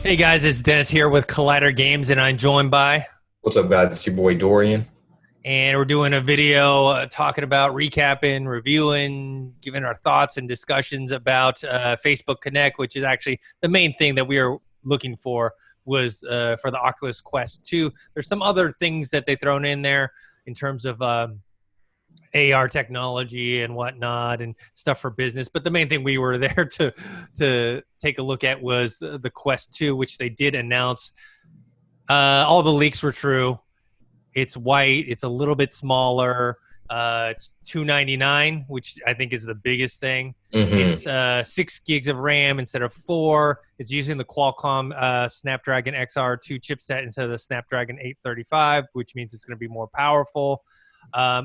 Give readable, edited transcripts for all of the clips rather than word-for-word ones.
Hey guys, it's Dennis here with Collider Games, and I'm joined by, What's up, guys? It's your boy Dorian. and we're doing a video talking about recapping, reviewing, giving our thoughts and discussions about Facebook Connect, which is actually the main thing that we are looking for was for the Oculus Quest 2. There's some other things that they thrown in there in terms of AR technology and whatnot and stuff for business. But the main thing we were there to take a look at was the Quest 2, which they did announce. All the leaks were true. It's white. It's a little bit smaller. It's $299, which I think is the biggest thing. hmm It's 6 gigs of RAM instead of 4. It's using the Qualcomm Snapdragon XR2 chipset instead of the Snapdragon 835, which means it's going to be more powerful.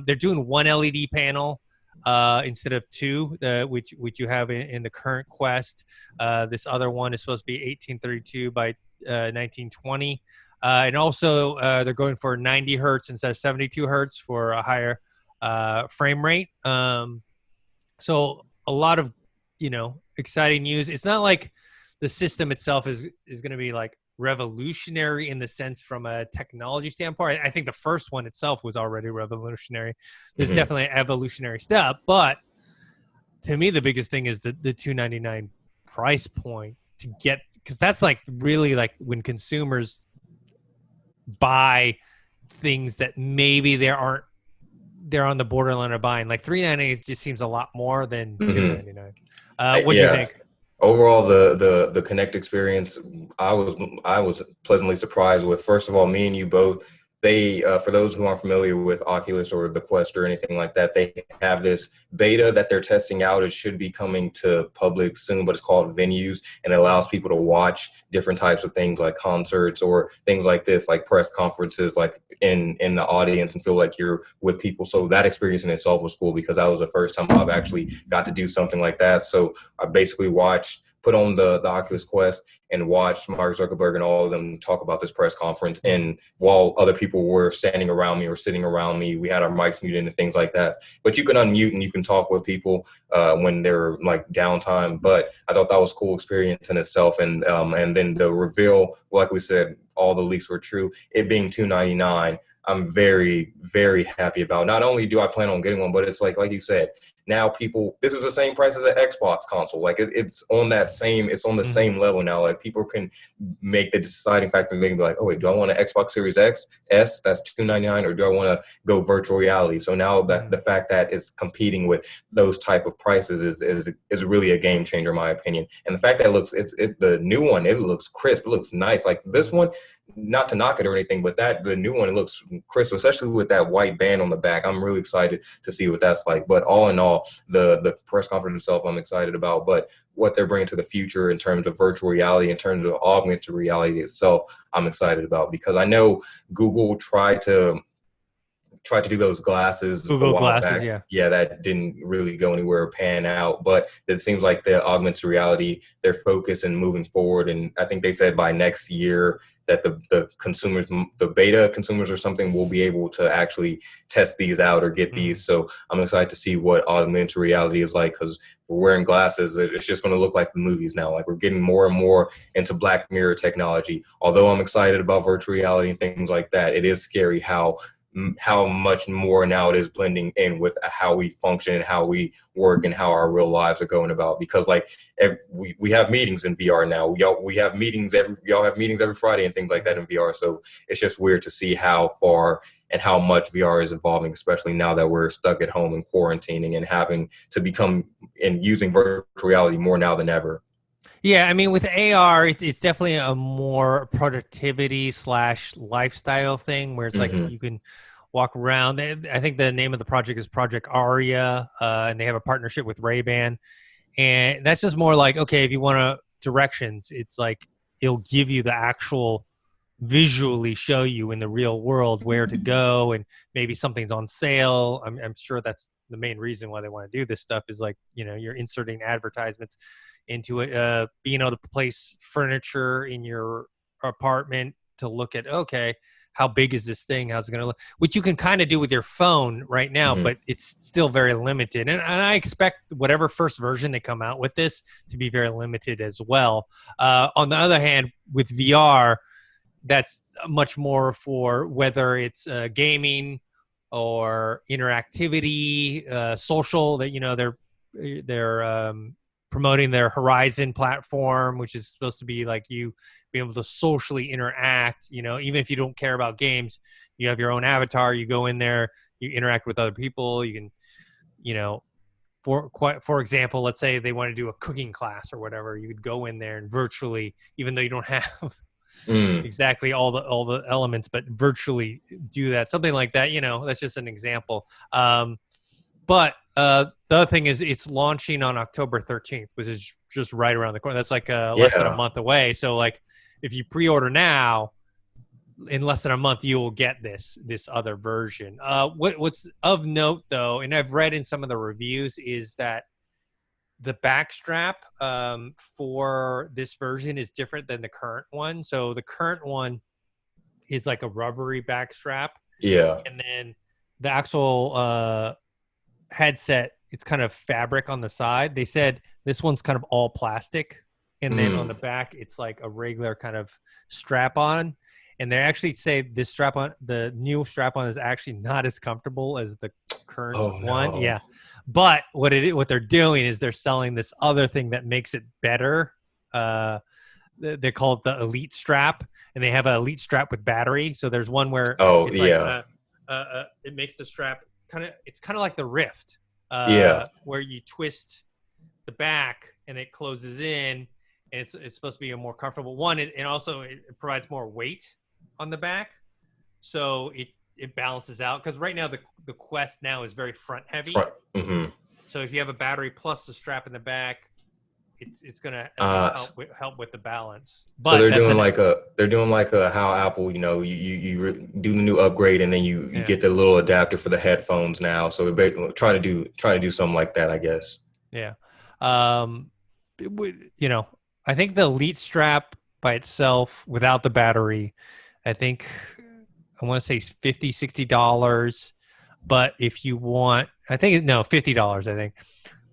They're doing one LED panel instead of two, which you have in the current Quest. This other one is supposed to be 1832 by 1920. And also, they're going for 90 hertz instead of 72 hertz for a higher frame rate. So a lot of, exciting news. It's not like the system itself is going to be like revolutionary in the sense from a technology standpoint. I think the first one itself was already revolutionary. This is hmm definitely an evolutionary step, but to me, the biggest thing is the $299 price point to get, because that's like really like when consumers buy things that maybe they're on the borderline of buying. Like $399 just seems a lot more than hmm $299. What do you Yeah. think? Overall, the Connect experience, I was pleasantly surprised with. First of all, me and you both. They for those who aren't familiar with Oculus or the Quest or anything like that, they have this beta that they're testing out. It should be coming to public soon, but it's called Venues, and it allows people to watch different types of things like concerts or things like this, like press conferences, like in the audience, and feel like you're with people. So that experience in itself was cool because that was the first time I've actually got to do something like that. So I basically put on the Oculus Quest and watched Mark Zuckerberg and all of them talk about this press conference. And while other people were standing around me or sitting around me, we had our mics muted and things like that. But you can unmute and you can talk with people when they're like downtime. But I thought that was a cool experience in itself. And then the reveal, like we said, all the leaks were true. It being $299. I'm very, very happy about. Not only do I plan on getting one, but it's like you said, now people, this is the same price as an Xbox console. Like it's on the Mhm. same level now. Like people can make the deciding factor. They can be like, oh wait, do I want an Xbox Series X S that's $299, or do I want to go virtual reality? So now that Mhm. the fact that it's competing with those type of prices is really a game changer in my opinion. And the fact that the new one, it looks crisp, it looks nice. Like this one, not to knock it or anything, but the new one, it looks crisp, especially with that white band on the back. I'm really excited to see what that's like. But all in all, the press conference itself, I'm excited about. But what they're bringing to the future in terms of virtual reality, in terms of augmented reality itself, I'm excited about because I know Google tried to do those glasses a Google while Glasses, back. yeah. Yeah, that didn't really go anywhere or pan out. But it seems like the augmented reality, their focus and moving forward. And I think they said by next year that the consumers, the beta consumers or something, will be able to actually test these out or get Mhm. these. So I'm excited to see what augmented reality is like because we're wearing glasses. It's just going to look like the movies now. Like we're getting more and more into Black Mirror technology. Although I'm excited about virtual reality and things like that, it is scary how much more now it is blending in with how we function and how we work and how our real lives are going about. Because like we have meetings in VR now. We have meetings y'all have meetings every Friday and things like that in VR. So it's just weird to see how far and how much VR is evolving, especially now that we're stuck at home and quarantining and having to become and using virtual reality more now than ever. Yeah, I mean, with AR, it's definitely a more productivity slash lifestyle thing where it's like hmm you can walk around. I think the name of the project is Project Aria, and they have a partnership with Ray-Ban. And that's just more like, okay, if you want to directions, it's like it'll give you the actual visually show you in the real world where to go, and maybe something's on sale. I'm sure that's the main reason why they want to do this stuff is like, you're inserting advertisements into it, being able to place furniture in your apartment to look at, okay, how big is this thing? How's it going to look? Which you can kind of do with your phone right now, but it's still very limited. And I expect whatever first version they come out with this to be very limited as well. On the other hand, with VR, that's much more for whether it's gaming or interactivity, social. That they're promoting their Horizon platform, which is supposed to be like you be able to socially interact. Even if you don't care about games, you have your own avatar. You go in there, you interact with other people. You can, for example, let's say they want to do a cooking class or whatever. You could go in there and virtually, even though you don't have exactly all the elements, but virtually do that, something like that. That's just an example. But the other thing is it's launching on October 13th, which is just right around the corner. That's like less than a month away. So like if you pre-order now, in less than a month, you will get this other version. What's of note though, and I've read in some of the reviews, is that the back strap for this version is different than the current one. So the current one is like a rubbery back strap. Yeah. And then the actual headset, it's kind of fabric on the side. They said this one's kind of all plastic. And then on the back, it's like a regular kind of strap on. And they actually say this strap on, the new strap on, is actually not as comfortable as the current one. No. Yeah. But what they're doing is they're selling this other thing that makes it better. They call it the Elite strap, and they have an Elite strap with battery. So there's one where it makes the strap it's kind of like the Rift, where you twist the back and it closes in, and it's supposed to be a more comfortable one. And also it provides more weight on the back, so it balances out, because right now the Quest now is very front heavy. So if you have a battery plus the strap in the back, it's gonna help with the balance. But so they're doing like a how Apple, you do the new upgrade and then you get the little adapter for the headphones now. So we're trying to do something like that, I guess. Yeah. I think the Elite strap by itself without the battery, I think I want to say $50-$60. But if you want, $50, I think.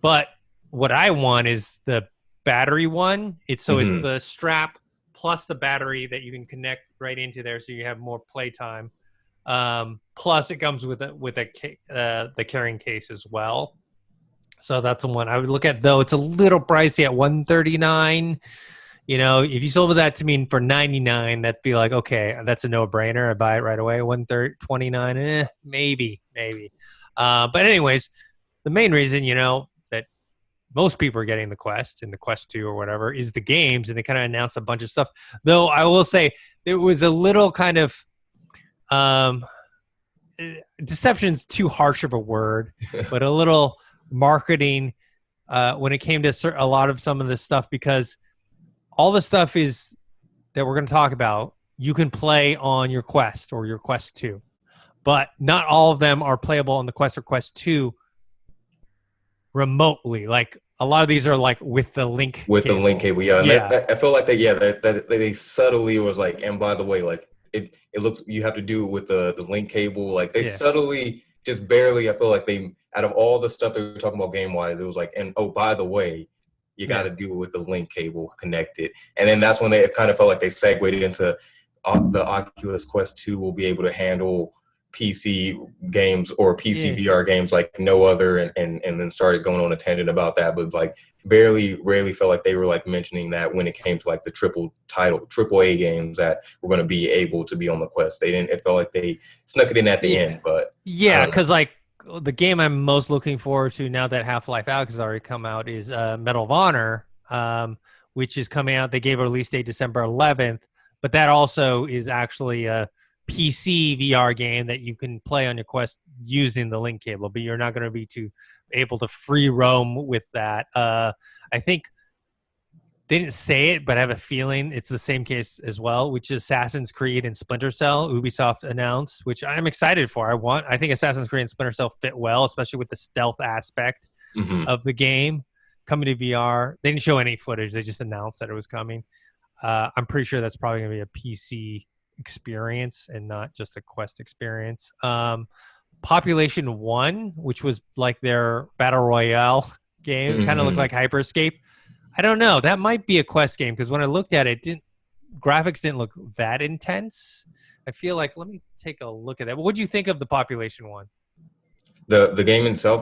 But what I want is the battery one. It's the strap plus the battery that you can connect right into there, so you have more playtime. Plus, it comes with the carrying case as well. So that's the one I would look at, though. It's a little pricey at $139. If you sold that to me for $99, that'd be like, okay, that's a no-brainer. I buy it right away. $129, maybe. But anyways, the main reason, that most people are getting the Quest and the Quest 2 or whatever is the games, and they kind of announced a bunch of stuff. Though I will say there was a little kind of deception's too harsh of a word, but a little marketing when it came to a lot of some of this stuff, because all the stuff is that we're going to talk about, you can play on your Quest or your Quest 2. But not all of them are playable on the Quest or Quest 2 remotely. Like a lot of these are like with the link cable. The link cable, yeah. And I feel like they subtly was like, and by the way, like it looks, you have to do it with the link cable. Like they subtly, just barely, I feel like they, out of all the stuff they were talking about game wise, it was like, and by the way, you got to do it with the link cable connected. And then that's when it kind of felt like they segued into the Oculus Quest 2 will be able to handle PC games or PC VR games like no other, and then started going on a tangent about that, but like rarely felt like they were like mentioning that when it came to like the triple A games that were going to be able to be on the Quest. It felt like they snuck it in at the end, but because like the game I'm most looking forward to now that Half-Life Alyx has already come out is Medal of Honor, which is coming out. They gave a release date December 11th, but that also is actually a PC VR game that you can play on your Quest using the link cable, but you're not going to be able to free roam with that. I think they didn't say it, but I have a feeling it's the same case as well, which is Assassin's Creed and Splinter Cell. Ubisoft announced, which I'm excited for. I think Assassin's Creed and Splinter Cell fit well, especially with the stealth aspect of the game coming to VR. They didn't show any footage. They just announced that it was coming. I'm pretty sure that's probably going to be a PC experience and not just a Quest experience. Population 1, which was like their battle royale game, kind of looked like Hyperscape. I don't know. That might be a Quest game because when I looked at it, graphics didn't look that intense. I feel like, let me take a look at that. What do you think of the Population 1? The game itself,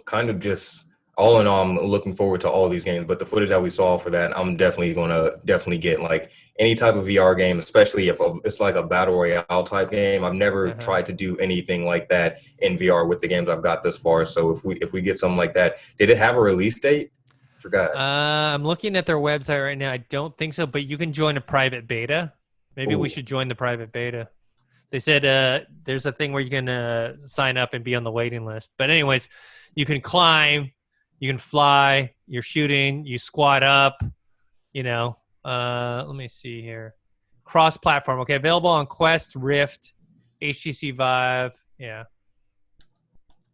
kind of just all in all, I'm looking forward to all these games. But the footage that we saw for that, I'm definitely gonna get like any type of VR game, especially if it's like a battle royale type game. I've never tried to do anything like that in VR with the games I've got this far. So if we get something like that, did it have a release date? Forgot. I'm looking at their website right now. I don't think so, but you can join a private beta. Maybe we should join the private beta. They said there's a thing where you can sign up and be on the waiting list. But anyways, you can climb, you can fly, you're shooting, you squat up, you know. Let me see here. Cross-platform. Okay, available on Quest, Rift, HTC Vive. Yeah.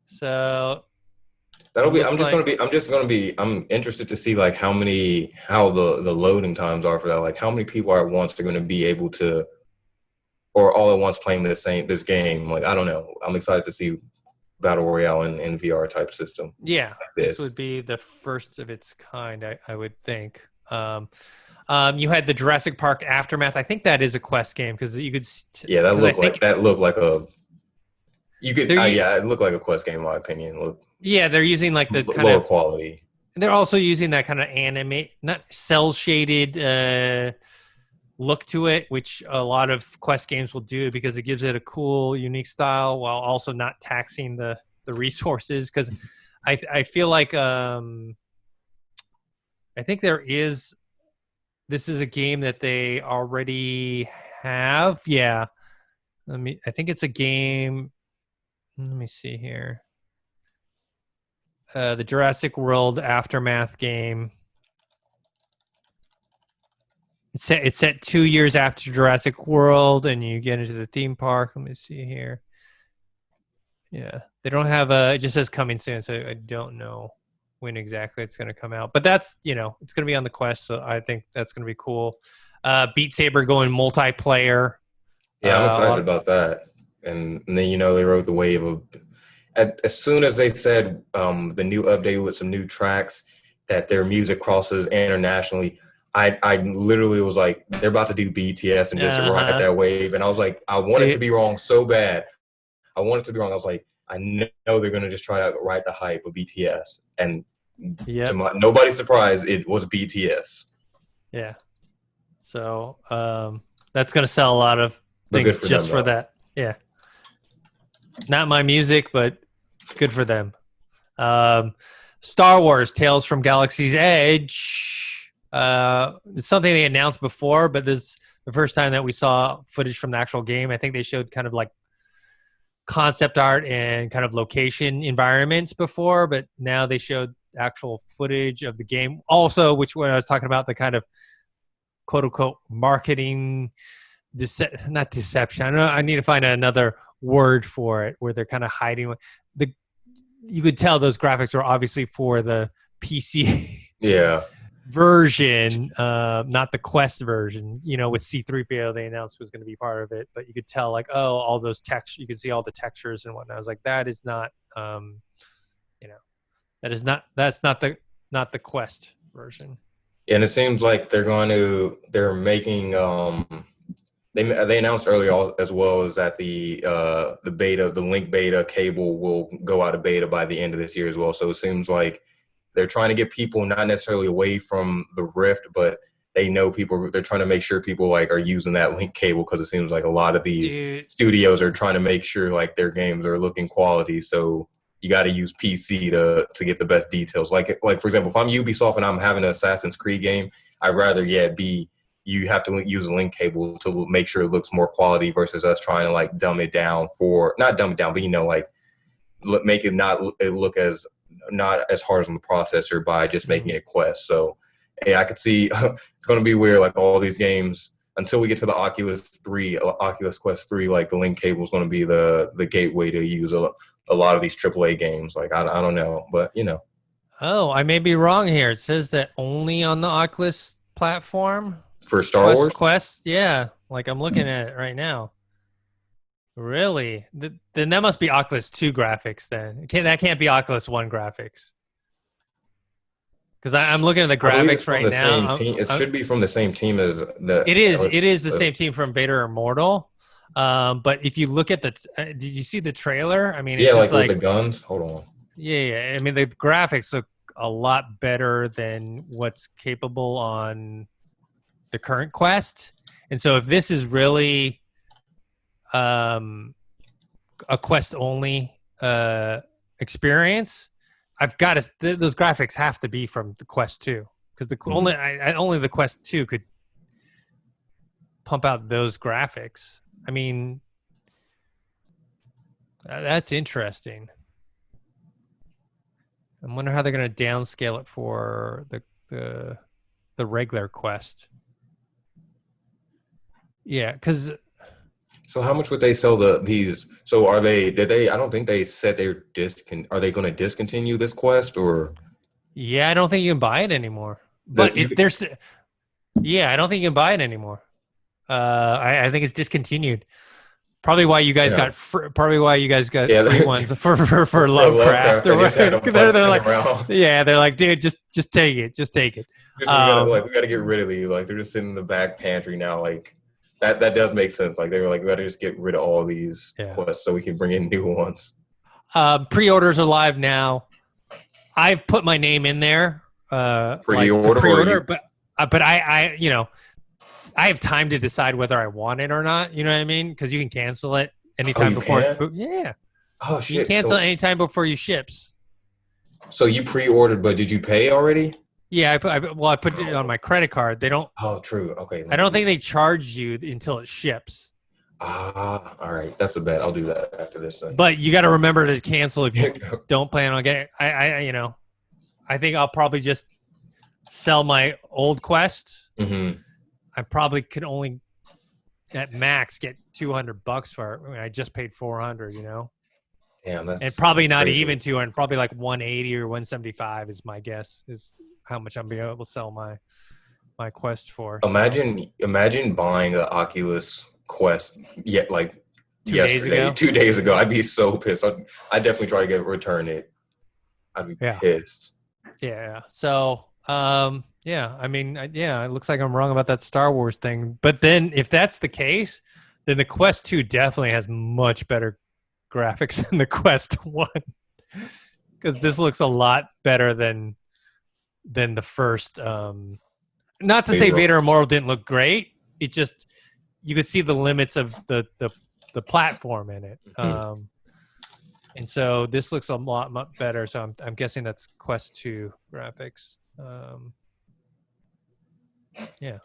So that'll be. I'm interested to see like how the loading times are for that. Like how many people at once are going to be able to, or all at once playing this game. Like I don't know. I'm excited to see battle royale in VR type system. Yeah, like this would be the first of its kind. I would think. You had the Jurassic Park Aftermath. I think that is a Quest game because you could. That looked like a. You could. It looked like a Quest game in my opinion. Yeah, they're using like the kind lower of quality. They're also using that kind of anime, not cell shaded look to it, which a lot of Quest games will do because it gives it a cool, unique style while also not taxing the resources. Because I feel like I think this is a game that they already have. Yeah, I think it's a game. Let me see here. The Jurassic World Aftermath game. It's set 2 years after Jurassic World, and you get into the theme park. Let me see here. Yeah, they don't have it just says coming soon, so I don't know when exactly it's going to come out. But that's, it's going to be on the Quest, so I think that's going to be cool. Beat Saber going multiplayer. Yeah, I'm excited about that. And then, they rode the wave of as soon as they said the new update with some new tracks that their music crosses internationally, I literally was like, they're about to do BTS and just ride that wave. And I was like, I wanted to be wrong so bad. I wanted to be wrong. I was like, I know they're going to just try to ride the hype of BTS. And to nobody's surprise, it was BTS. Yeah. So that's going to sell a lot of things just for that. Yeah. Not my music, but good for them. Star Wars Tales from Galaxy's Edge. It's something they announced before, but this is the first time that we saw footage from the actual game. I think they showed kind of like concept art and kind of location environments before, but now they showed actual footage of the game. Also, which when I was talking about the kind of quote unquote marketing, not deception. I don't know. I need to find another word for it where they're kind of hiding. You could tell those graphics were obviously for the PC. Yeah. Version, not the Quest version. With C-3PO, they announced was going to be part of it, but you could tell like, all those text. You could see all the textures and whatnot. I was like, that is not, that's not the Quest version. And it seems like they're making. They announced earlier as well as that the link beta cable will go out of beta by the end of this year as well. So it seems like they're trying to get people not necessarily away from the Rift, but they know people. They're trying to make sure people like are using that link cable because it seems like a lot of these studios are trying to make sure like their games are looking quality. So you got to use PC to get the best details. Like for example, if I'm Ubisoft and I'm having an Assassin's Creed game, I'd rather you have to use a link cable to make sure it looks more quality versus us trying to like not dumb it down, but like make it look as not as hard on the processor by just making it Quest. So I could see it's going to be weird. Like all these games until we get to the Oculus Quest 3, like the link cable is going to be the gateway to use a lot of these AAA games. Like I don't know, but Oh, I may be wrong here. It says that only on the Oculus platform. For Star Wars? Quest, yeah. Like I'm looking at it right now. Really? Then that must be Oculus 2 graphics. Then that can't be Oculus 1 graphics. Because I'm looking at the I believe it's graphics from right the same now. team. It should be from the same team as the. It is the same team from Vader Immortal. But if you look at did you see the trailer? I mean, Yeah, it's like just with like, the guns. Hold on. yeah. I mean, the graphics look a lot better than what's capable on the current Quest. And so if this is really a Quest only experience, I've got to. Those graphics have to be from the Quest 2 because only the Quest 2 could pump out those graphics. I mean, that's interesting. I wonder how they're going to downscale it for the regular Quest. Yeah, because. So how much would they sell these? So are they? Did they? I don't think they said they're Are they going to discontinue this Quest or? Yeah, I don't think you can buy it anymore. But yeah, I don't think you can buy it anymore. I think it's discontinued. Probably why you guys got free ones for Lovecraft. Or they're like, around. Yeah, they're like, dude, just take it, just take it. We gotta get rid of these. Like they're just sitting in the back pantry now. Like that does make sense. Like they were like, we gotta just get rid of all these quests so we can bring in new ones. Pre-orders are live now. I've put my name in there. Pre-order, but I I have time to decide whether I want it or not. You know what I mean? Because you can cancel it anytime before. Yeah. Oh shit! You can cancel it anytime before you ships. So you pre-ordered, but did you pay already? Yeah, I put it on my credit card. They don't. Oh, true. Okay. I don't think they charge you until it ships. All right. That's a bet. I'll do that after this. But you got to remember to cancel if you don't plan on getting. I think I'll probably just sell my old Quest. Mm-hmm. I probably could only at max get $200 for it. I mean, I just paid $400. Damn, and probably not crazy. Even $200, probably like $180 or $175 is my guess. Is how much I'm being able to sell my Quest for. Imagine buying an Oculus Quest yet like 2 days ago. I'd be so pissed. I'd definitely try to return it. I'd be pissed. Yeah. So I mean, it looks like I'm wrong about that Star Wars thing. But then if that's the case, then the Quest 2 definitely has much better graphics than the Quest 1. Because this looks a lot better than the first. Not to say Vader Immortal didn't look great. It just, you could see the limits of the platform in it. Mm-hmm. And so this looks a lot better. So I'm guessing that's Quest 2 graphics. Yeah,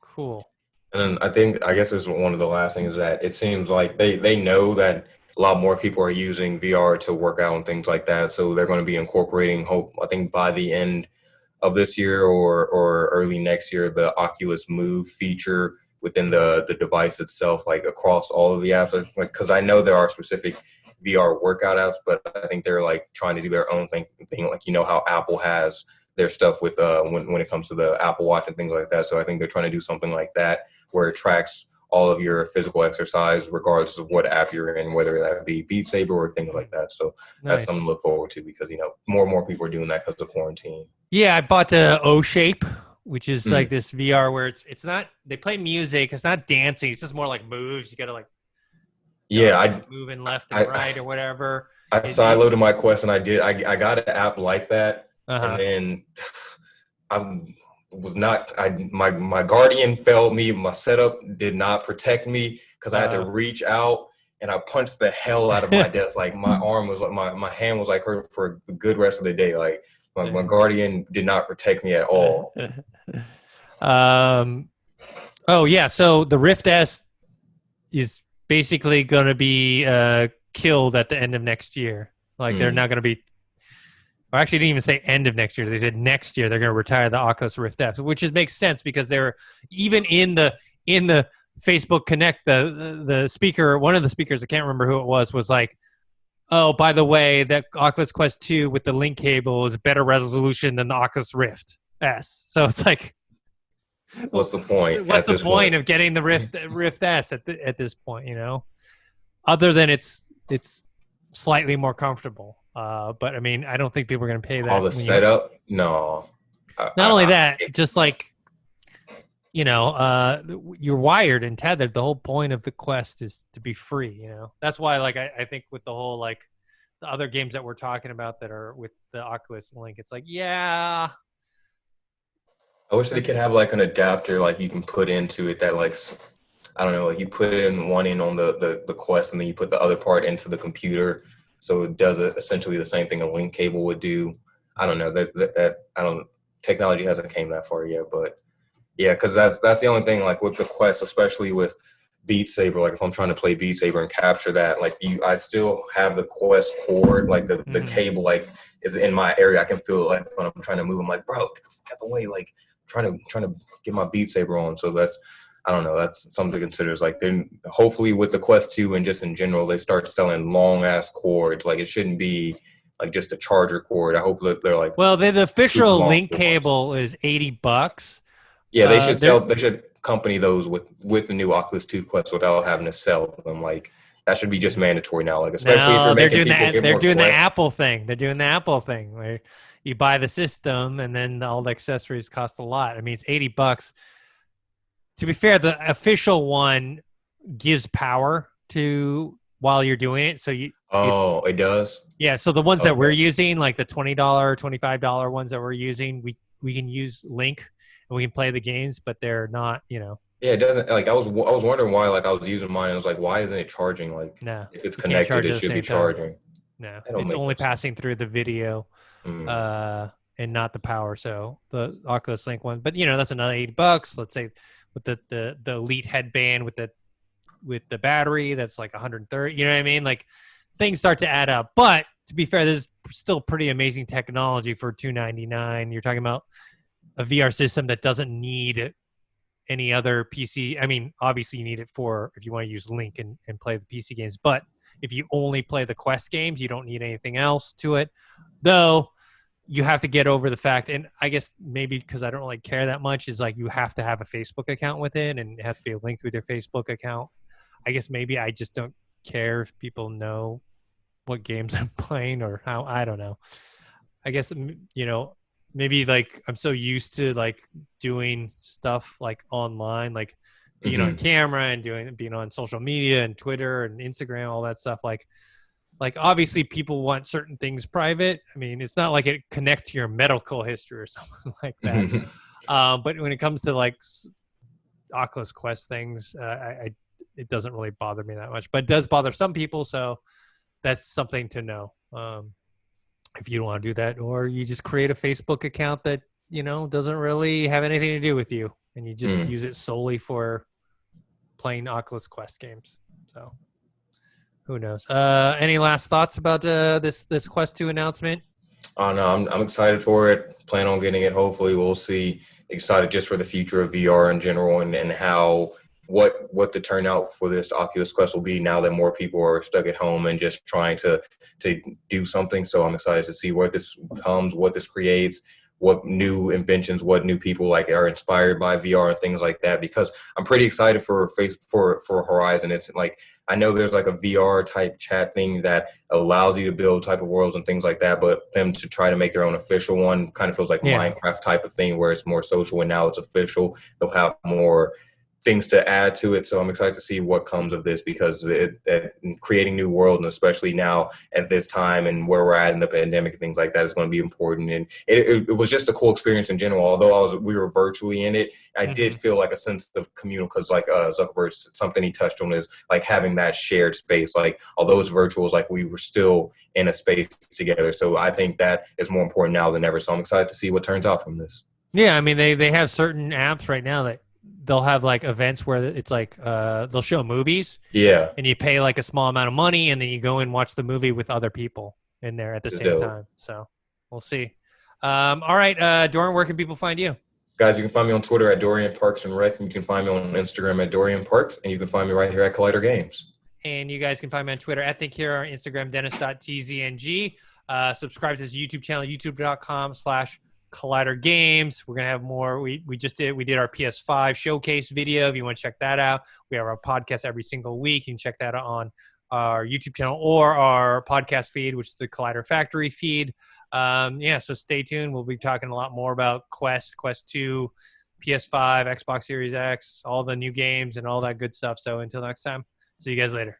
cool. And I guess this is one of the last things that it seems like they know that a lot more people are using VR to work out and things like that. So they're going to be incorporating, I think by the end of this year or early next year, the Oculus Move feature within the device itself, like across all of the apps. Like, because I know there are specific VR workout apps, but I think they're like trying to do their own thing. Like, how Apple has their stuff with when it comes to the Apple Watch and things like that. So I think they're trying to do something like that where it tracks all of your physical exercise regardless of what app you're in, whether that be Beat Saber or things like that. So That's something to look forward to because, more and more people are doing that because of quarantine. Yeah, I bought the O-Shape, which is like this VR where it's not, they play music, it's not dancing, it's just more like moves. You got to like moving left and right or whatever. I sideloaded my Quest and I got an app like that. And then my Guardian failed me. My setup did not protect me because I had to reach out and I punched the hell out of my desk. Like my arm was like, my hand was like hurt for the good rest of the day. Like my Guardian did not protect me at all. So the Rift S is basically going to be killed at the end of next year. Like they're not going to be, or actually didn't even say end of next year. They said next year they're going to retire the Oculus Rift S, which makes sense because they're even in the Facebook Connect, the speaker, one of the speakers, I can't remember who it was like, oh, by the way, that Oculus Quest 2 with the link cable is better resolution than the Oculus Rift S. So it's like, What's the point What's at the this point point? of getting the Rift S at this point? Other than it's slightly more comfortable. But I mean, I don't think people are going to pay All that the when you. setup? No. Not only that, just like you're wired and tethered. The whole point of the Quest is to be free. That's why, like, I think with the whole like the other games that we're talking about that are with the Oculus Link, it's like, yeah, I wish they could that's have like an adapter like you can put into it that like I don't know, like you put in one in on the Quest and then you put the other part into the computer, so it does essentially the same thing a link cable would do. I don't know that I don't technology hasn't came that far yet, but yeah, because that's the only thing like with the Quest, especially with Beat Saber. Like if I'm trying to play Beat Saber and capture that, like I still have the Quest cord, like the mhm. cable, like is in my area. I can feel it like when I'm trying to move. I'm like, bro, get the fuck out the way, like trying to get my Beat Saber on. So that's I don't know. That's something to consider. Is like then hopefully with the Quest 2 and just in general, they start selling long ass cords. Like it shouldn't be like just a charger cord. I hope that they're like Well, the super official long link ones. cable is $80. Yeah, they should They're sell. They should company those with the new Oculus 2 Quest without having to sell them. Like that should be just mandatory now. Like especially if you're No, they're making doing people that. get They're more doing the Quests. Apple thing. They're doing the Apple thing where you buy the system and then all the accessories cost a lot. I mean, it's $80. To be fair, the official one gives power to while you're doing it. So it's Oh, it does. yeah. So the ones that we're Okay. using, like the $20, $25 ones that we're using, we can use Link and we can play the games, but they're not. Yeah, it doesn't. Like I was wondering why. Like I was using mine. I was like, why isn't it charging? Like No, if it's you can't connected, charge at it the should be same time. charging. No, That don't it's make no only sense. passing through the video. Mm. And not the power. So the Oculus Link one, but that's another $80. Let's say with the Elite headband with the battery, that's like 130. You know what I mean? Like things start to add up. But to be fair, this is still pretty amazing technology for $299. You're talking about a VR system that doesn't need any other PC. I mean, obviously you need it for if you want to use Link and play the PC games, but if you only play the Quest games, you don't need anything else to it. Though you have to get over the fact, and I guess maybe because I don't really care that much, is like you have to have a Facebook account with it, and it has to be linked with your Facebook account. I guess maybe I just don't care if people know what games I'm playing or how. I don't know. I guess maybe like I'm so used to like doing stuff like online, like being on Hmm. camera and being on social media and Twitter and Instagram, all that stuff. Like obviously people want certain things private. I mean, it's not like it connects to your medical history or something like that. But when it comes to like Oculus Quest things, it doesn't really bother me that much, but it does bother some people. So that's something to know. If you don't want to do that, or you just create a Facebook account that, doesn't really have anything to do with you and you just use it solely for playing Oculus Quest games. So who knows? Any last thoughts about this Quest 2 announcement? Oh no, I'm excited for it. Plan on getting it. Hopefully, we'll see. Excited just for the future of VR in general and how what the turnout for this Oculus Quest will be now that more people are stuck at home and just trying to do something. So I'm excited to see where this comes, what this creates, what new inventions, what new people like are inspired by VR and things like that. Because I'm pretty excited for Horizon. It's like I know there's like a VR type chat thing that allows you to build type of worlds and things like that, but them to try to make their own official one kind of feels like Yeah. Minecraft type of thing where it's more social and now it's official. They'll have more things to add to it. So I'm excited to see what comes of this because creating new worlds, and especially now at this time and where we're at in the pandemic and things like that is going to be important. And it was just a cool experience in general. Although we were virtually in it, I did feel like a sense of communal because like Zuckerberg, something he touched on is like having that shared space. Like although it's virtual, it's like we were still in a space together. So I think that is more important now than ever. So I'm excited to see what turns out from this. Yeah, I mean they have certain apps right now that they'll have like events where it's like they'll show movies Yeah. and you pay like a small amount of money and then you go and watch the movie with other people in there at the It's same dope. time. So we'll see. All right, Doran, where can people find you? Guys, you can find me on Twitter at Dorian Parks and Rec, and you can find me on Instagram at Dorian Parks, and you can find me right here at Collider Games. And you guys can find me on Twitter at ThinkHero, Instagram, Dennis.tzng. Subscribe to this YouTube channel, youtube.com/ Collider games. We're gonna have more. We did our PS5 showcase video. If you want to check that out, we have our podcast every single week. You can check that out on our YouTube channel or our podcast feed, which is the Collider Factory feed. So stay tuned. We'll be talking a lot more about Quest 2, PS5, Xbox Series X, all the new games and all that good stuff. So until next time, see you guys later.